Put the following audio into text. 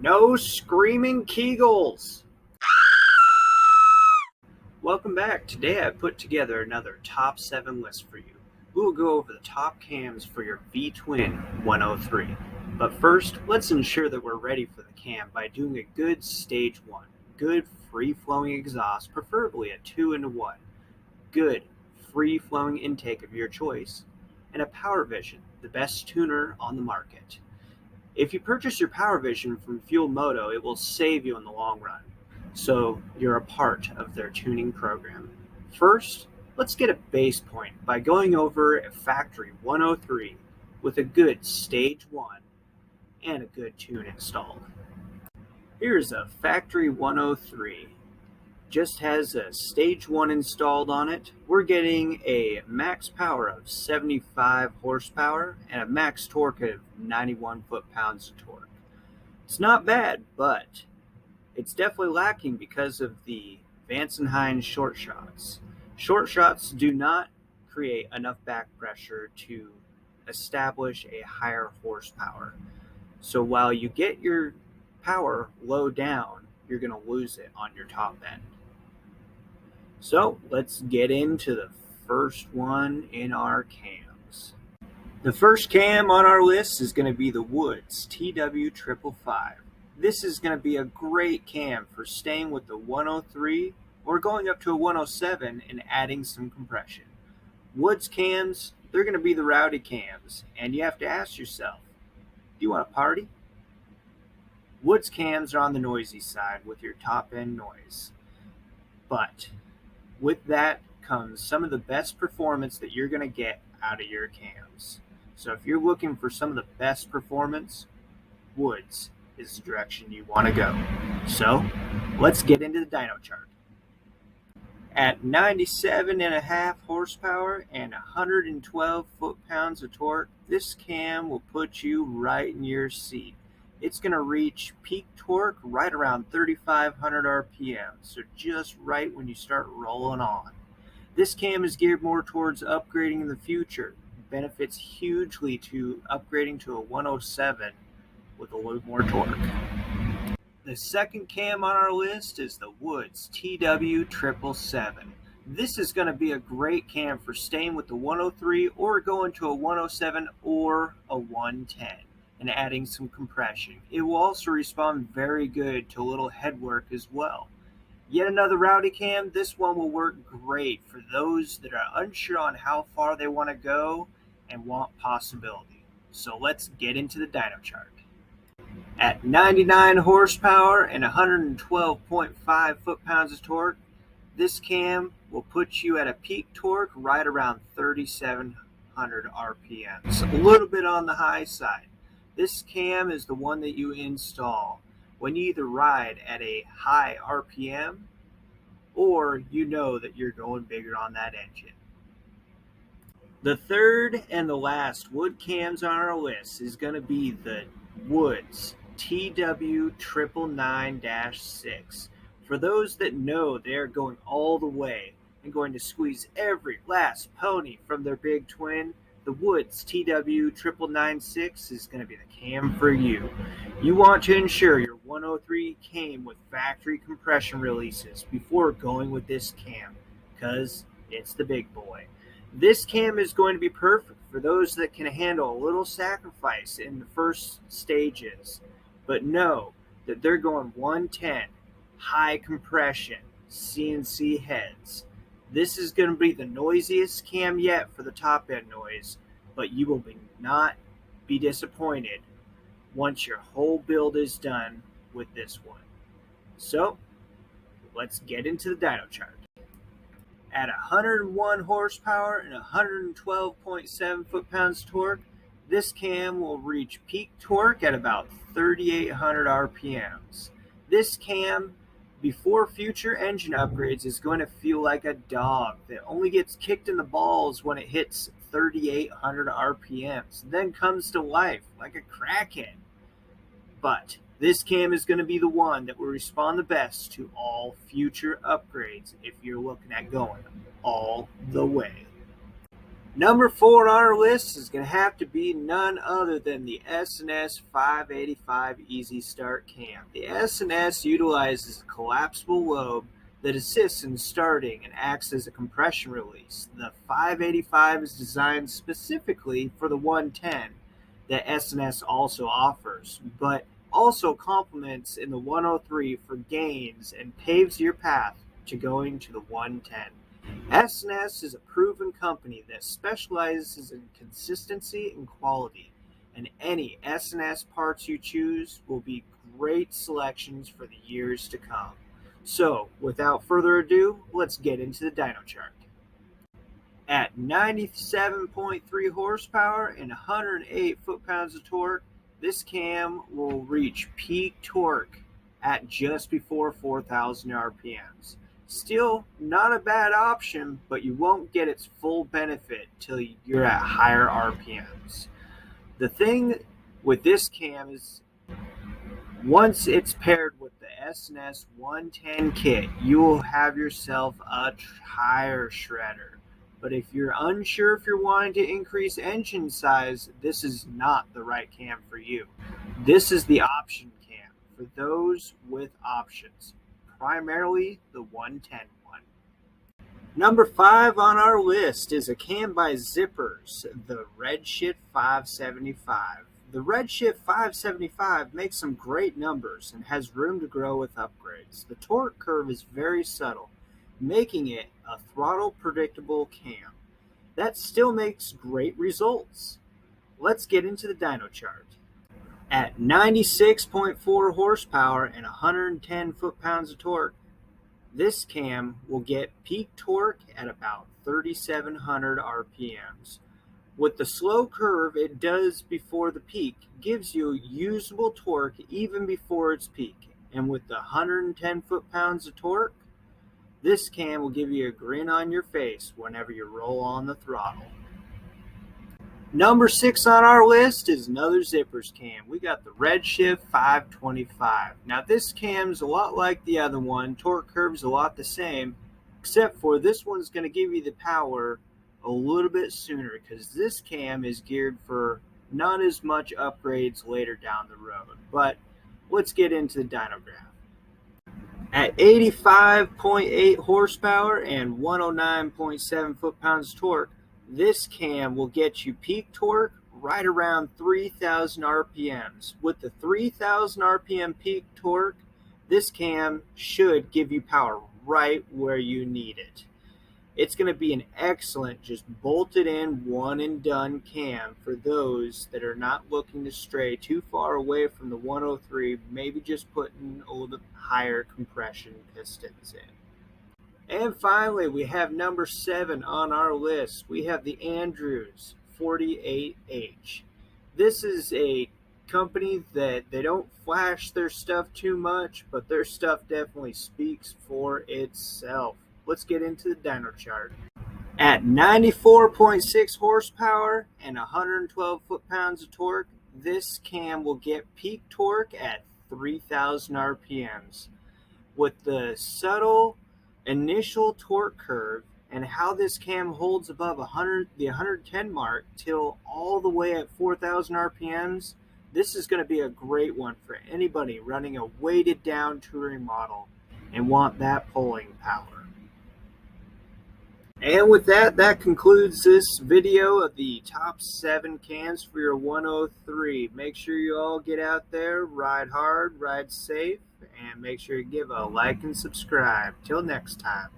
No screaming Kegels! Welcome back. Today I put together another top 7 list for you. We will go over the top cams for your V-Twin 103. But first, let's ensure that we're ready for the cam by doing a good stage 1. Good free-flowing exhaust, preferably a 2-in-1. Good free-flowing intake of your choice. And a Power Vision, the best tuner on the market. If you purchase your Power Vision from Fuel Moto, it will save you in the long run. So you're a part of their tuning program. First, let's get a base point by going over a factory 103 with a good stage 1 and a good tune installed. Here's a factory 103. Just has a stage 1 installed on it. We're getting a max power of 75 horsepower and a max torque of 91 foot-pounds of torque. It's not bad, but it's definitely lacking because of the Vance & Hines short shots. Short shots do not create enough back pressure to establish a higher horsepower. So while you get your power low down, you're going to lose it on your top end. So let's get into the first one in our cams. The first cam on our list is going to be the Woods TW555. This is going to be a great cam for staying with the 103 or going up to a 107 and adding some compression. Woods cams, they're going to be the rowdy cams, and you have to ask yourself, do you want to party? Woods cams are on the noisy side with your top end noise. But with that comes some of the best performance that you're going to get out of your cams. So if you're looking for some of the best performance, Woods is the direction you want to go. So let's get into the dyno chart. At 97.5 horsepower and 112 foot-pounds of torque, this cam will put you right in your seat. It's going to reach peak torque right around 3,500 RPM, so just right when you start rolling on. This cam is geared more towards upgrading in the future. It benefits hugely to upgrading to a 107 with a little more torque. The second cam on our list is the Woods TW777. This is going to be a great cam for staying with the 103 or going to a 107 or a 110. And adding some compression. It will also respond very good to a little head work as well. Yet another rowdy cam, this one will work great for those that are unsure on how far they want to go and want possibility. So let's get into the dyno chart. At 99 horsepower and 112.5 foot-pounds of torque, this cam will put you at a peak torque right around 3,700 RPMs. A little bit on the high side. This cam is the one that you install when you either ride at a high RPM or you know that you're going bigger on that engine. The third and the last wood cams on our list is going to be the Woods TW999-6. For those that know they're going all the way and going to squeeze every last pony from their big twin, the Woods TW999-6 is going to be the cam for you. You want to ensure your 103 came with factory compression releases before going with this cam, because it's the big boy. This cam is going to be perfect for those that can handle a little sacrifice in the first stages, but know that they're going 110, high compression, CNC heads. This is going to be the noisiest cam yet for the top end noise, but you will not be disappointed once your whole build is done with this one. So let's get into the dyno chart. At 101 horsepower and 112.7 foot-pounds torque, this cam will reach peak torque at about 3,800 RPMs. This cam, before future engine upgrades, is going to feel like a dog that only gets kicked in the balls when it hits 3,800 RPMs, then comes to life like a crackhead. But this cam is going to be the one that will respond the best to all future upgrades if you're looking at going all the way. Number 4 on our list is going to have to be none other than the S&S 585 Easy Start Cam. The S&S utilizes a collapsible lobe that assists in starting and acts as a compression release. The 585 is designed specifically for the 110 that S&S also offers, but also complements in the 103 for gains and paves your path to going to the 110. S&S is a proven company that specializes in consistency and quality, and any S&S parts you choose will be great selections for the years to come. So, without further ado, let's get into the dyno chart. At 97.3 horsepower and 108 foot-pounds of torque, this cam will reach peak torque at just before 4,000 RPMs. Still not a bad option, but you won't get its full benefit till you're at higher RPMs. The thing with this cam is once it's paired with the S&S 110 kit, you will have yourself a tire shredder. But if you're unsure if you're wanting to increase engine size, this is not the right cam for you. This is the option cam for those with options, primarily the 110 one. Number 5 on our list is a cam by Zippers, the Redshift 575. The Redshift 575 makes some great numbers and has room to grow with upgrades. The torque curve is very subtle, making it a throttle predictable cam. That still makes great results. Let's get into the dyno chart. At 96.4 horsepower and 110 foot-pounds of torque, this cam will get peak torque at about 3,700 RPMs. With the slow curve it does before the peak, gives you usable torque even before its peak. And with the 110 foot-pounds of torque, this cam will give you a grin on your face whenever you roll on the throttle. Number 6 on our list is another Zippers cam. We got the Redshift 525. Now this cam's a lot like the other one. Torque curve's a lot the same, except for this one's going to give you the power a little bit sooner because this cam is geared for not as much upgrades later down the road. But let's get into the dyno graph. At 85.8 horsepower and 109.7 foot-pounds torque, this cam will get you peak torque right around 3,000 RPMs. With the 3,000 RPM peak torque, this cam should give you power right where you need it. It's going to be an excellent, just bolted in, one and done cam for those that are not looking to stray too far away from the 103, maybe just putting a little bit higher compression pistons in. And finally, we have number 7 on our list. We have the Andrews 48H. This is a company that they don't flash their stuff too much, but their stuff definitely speaks for itself. Let's get into the dyno chart. At 94.6 horsepower and 112 foot-pounds of torque, this cam will get peak torque at 3,000 RPMs. With the subtle initial torque curve and how this cam holds above the 110 mark till all the way at 4,000 RPMs, this is going to be a great one for anybody running a weighted down touring model and want that pulling power. And with that, that concludes this video of the top 7 cams for your 103. Make sure you all get out there, ride hard, ride safe, and make sure you give a like and subscribe. Till next time.